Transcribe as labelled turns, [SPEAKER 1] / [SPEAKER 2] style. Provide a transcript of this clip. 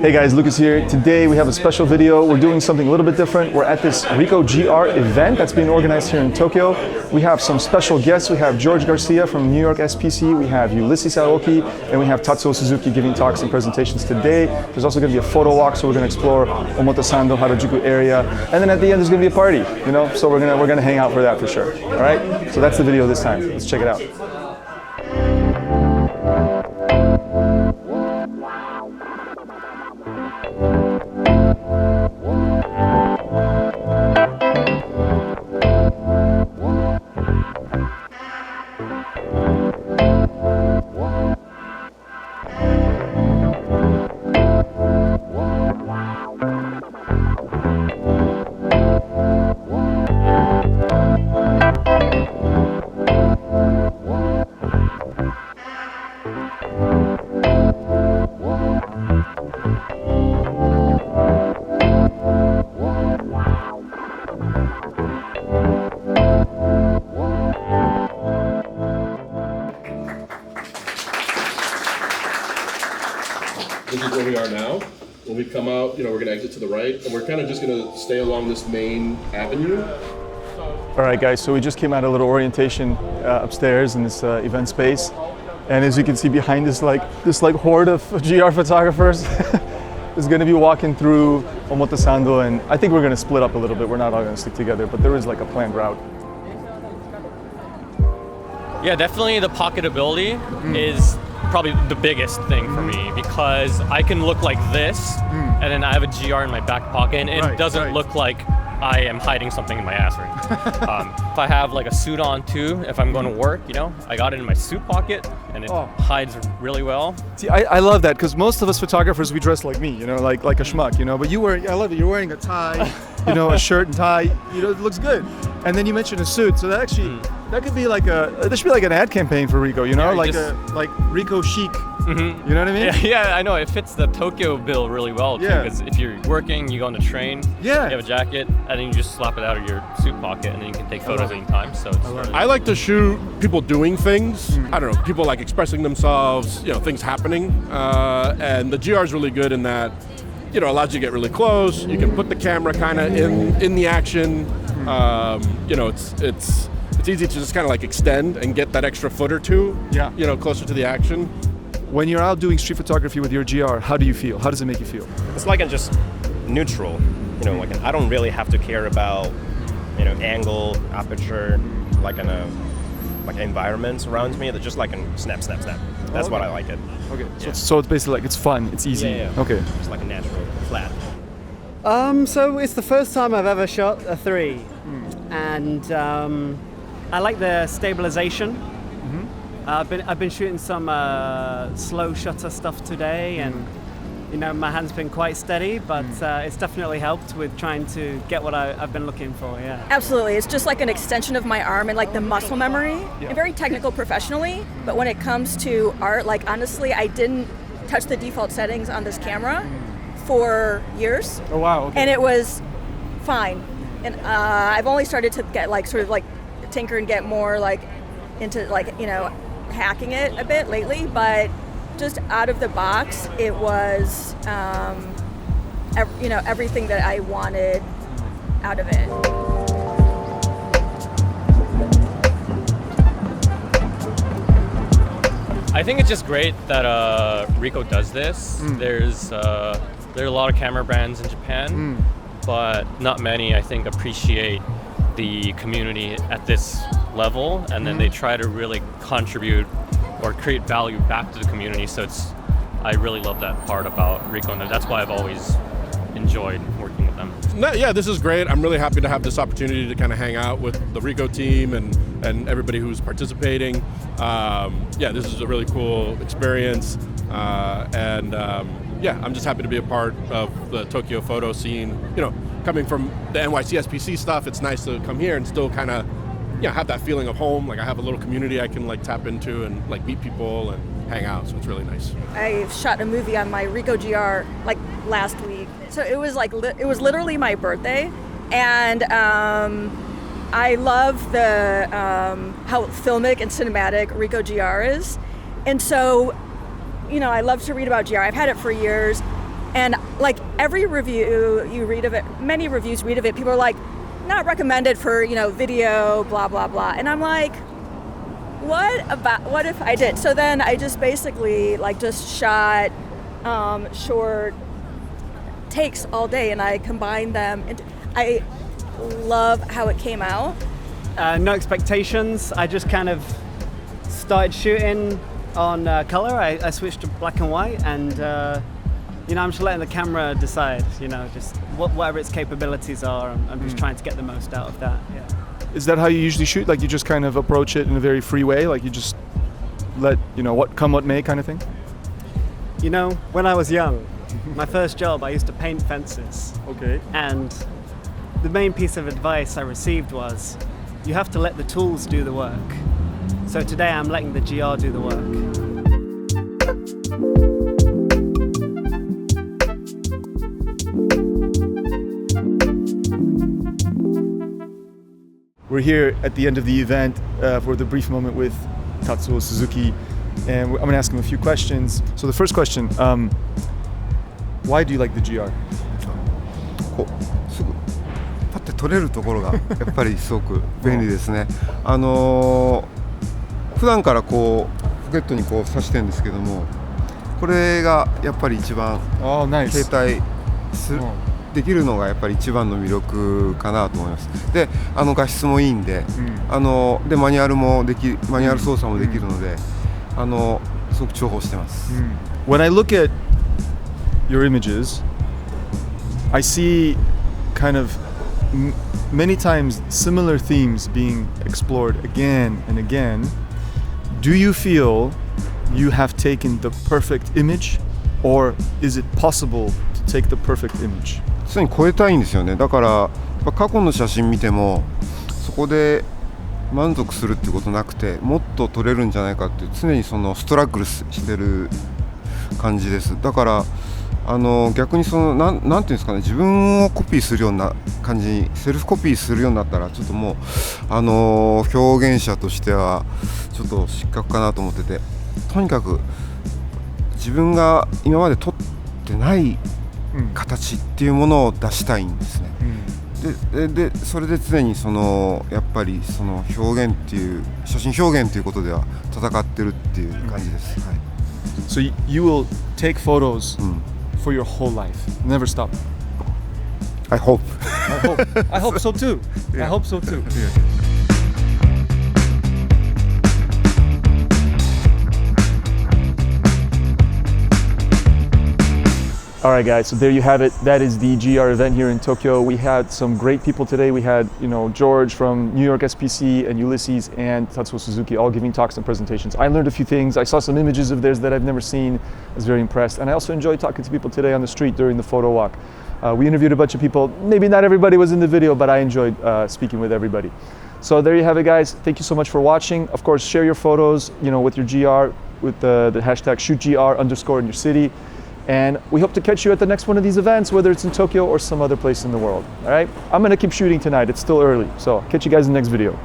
[SPEAKER 1] Hey guys, Lukasz here. Today we have a special video. We're doing something a little bit different. We're at this RICOH GR event that's being organized here in Tokyo. We have some special guests. We have Jorge Garcia from NYC-SPC. We have Ulysses Aoki, and we have Tatsuo Suzuki giving talks and presentations today. There's also going to be a photo walk, so we're going to explore Omotesando, Harajuku area, and then at the end there's going to be a party. So we're gonna hang out for that for sure. All right. So that's the video this time. Let's check it out.
[SPEAKER 2] This is where we are now. When we come out, we're going to exit to the right, and we're kind of just going to stay along this main avenue.
[SPEAKER 1] All right, guys, so we just came out a little orientation upstairs in this event space. And as you can see behind this horde of GR photographers is going to be walking through Omotesando, and I think we're going to split up a little bit. We're not all going to stick together, but there is like a planned route.
[SPEAKER 3] Yeah, definitely the pocketability is probably the biggest thing for me, because I can look like this and then I have a GR in my back pocket, and it doesn't look like I am hiding something in my ass ring. If I have like a suit on too, if I'm going to work, I got it in my suit pocket and it hides really well.
[SPEAKER 1] See, I love that, because most of us photographers, we dress like me, like a schmuck, but I love it. You're wearing a tie, a shirt and tie, it looks good. And then you mentioned a suit, so that actually, that could be there should be like an ad campaign for RICOH, like RICOH chic. Mm-hmm. You know what I mean?
[SPEAKER 3] Yeah, I know. It fits the Tokyo bill really well too, because if you're working, you go on the train, you have a jacket, and then you just slap it out of your suit pocket, and then you can take photos anytime. So
[SPEAKER 2] I like to shoot people doing things. I don't know, people like expressing themselves, things happening. And the GR is really good in that, allows you to get really close. You can put the camera kind of in the action. It's easy to just kind of like extend and get that extra foot or two, closer to the action.
[SPEAKER 1] When you're out doing street photography with your GR, how do you feel? How does it make you feel?
[SPEAKER 4] It's like I'm just neutral, I don't really have to care about, angle, aperture, like environments around me. They're just like a snap, snap, snap. That's what I like it.
[SPEAKER 1] Okay, so it's basically like it's fun, it's easy.
[SPEAKER 4] Yeah.
[SPEAKER 1] Okay.
[SPEAKER 4] It's like a natural, flat.
[SPEAKER 5] So it's the first time I've ever shot a 3, and I like the stabilization. I've been shooting some slow shutter stuff today, and my hand's been quite steady, but it's definitely helped with trying to get what I've been looking for. Yeah,
[SPEAKER 6] absolutely. It's just like an extension of my arm and like the muscle memory. I'm very technical professionally, but when it comes to art, honestly, I didn't touch the default settings on this camera for years.
[SPEAKER 1] Oh wow! Okay.
[SPEAKER 6] And it was fine. And I've only started to get tinker and get more into hacking it a bit lately, but just out of the box, it was everything that I wanted out of it.
[SPEAKER 3] I think it's just great that RICOH does this. There are a lot of camera brands in Japan, but not many, I think, appreciate the community at this level, and then they try to really contribute or create value back to the community. So I really love that part about RICOH, and that's why I've always enjoyed working with them.
[SPEAKER 2] Yeah, this is great. I'm really happy to have this opportunity to kind of hang out with the RICOH team and everybody who's participating. This is a really cool experience, and I'm just happy to be a part of the Tokyo photo scene. Coming from the NYC-SPC stuff, it's nice to come here and still kind of have that feeling of home. Like I have a little community I can tap into and meet people and hang out, so it's really nice.
[SPEAKER 6] I shot a movie on my RICOH GR last week, so it was literally my birthday, and I love the how filmic and cinematic RICOH GR is, and so I love to read about GR. I've had it for years. And like every review you read of it, many reviews read of it, people are like, not recommended for, video, blah, blah, blah. And I'm like, what if I did? So then I just basically just shot short takes all day and I combined them. And I love how it came out.
[SPEAKER 5] No expectations. I just kind of started shooting on color. I switched to black and white, and I'm just letting the camera decide. Just whatever its capabilities are. I'm just trying to get the most out of that. Yeah.
[SPEAKER 1] Is that how you usually shoot? Like you just kind of approach it in a very free way? Like you just let, what come what may kind of thing?
[SPEAKER 5] When I was young, my first job, I used to paint fences.
[SPEAKER 1] Okay.
[SPEAKER 5] And the main piece of advice I received was, you have to let the tools do the work. So today I'm letting the GR do the work.
[SPEAKER 1] We're here at the end of the event for the brief moment with Tatsuo Suzuki, and I'm going to ask him a few questions. So the first question, why do you like the GR?
[SPEAKER 7] すぐパッて取れるところがやっぱりすごく便利ですね。普段からポケットに挿してるんですけども、これがやっぱり一番携帯できるのがやっぱり一番の魅力かなと思います。で、画質もいいんで、でマニュアル操作もできるので、すごく重宝してます。
[SPEAKER 1] When I look at your images, I see kind of many times similar themes being explored again and again. Do you feel you have taken the perfect image, or is it possible to take the perfect image?
[SPEAKER 7] 常に超えたいんですよね。だから過去の写真見てもそこで満足するっていうことなくて、もっと撮れるんじゃないかっていう常にそのストラッグルしてる感じです。だから逆になんていうんですかね、自分をコピーするような感じにセルフコピーするようになったら、ちょっともう表現者としてはちょっと失格かなと思ってて、とにかく自分が今まで撮ってない形っていうものを出したいんですね。でそれで常にやっぱり表現っていう写真表現っていうことでは戦ってるっていう感じです。はい。
[SPEAKER 1] So you will take photos for your whole life, never stop.
[SPEAKER 7] I hope.
[SPEAKER 1] I hope so too. I hope so too. All right, guys, so there you have it. That is the GR event here in Tokyo. We had some great people today. We had, George from New York-SPC and Ulysses and Tatsuo Suzuki all giving talks and presentations. I learned a few things. I saw some images of theirs that I've never seen. I was very impressed. And I also enjoyed talking to people today on the street during the photo walk. We interviewed a bunch of people. Maybe not everybody was in the video, but I enjoyed speaking with everybody. So there you have it, guys. Thank you so much for watching. Of course, share your photos, with your GR, with the hashtag shootgr_ in your city. And we hope to catch you at the next one of these events, whether it's in Tokyo or some other place in the world. All right? I'm going to keep shooting tonight. It's still early. So catch you guys in the next video.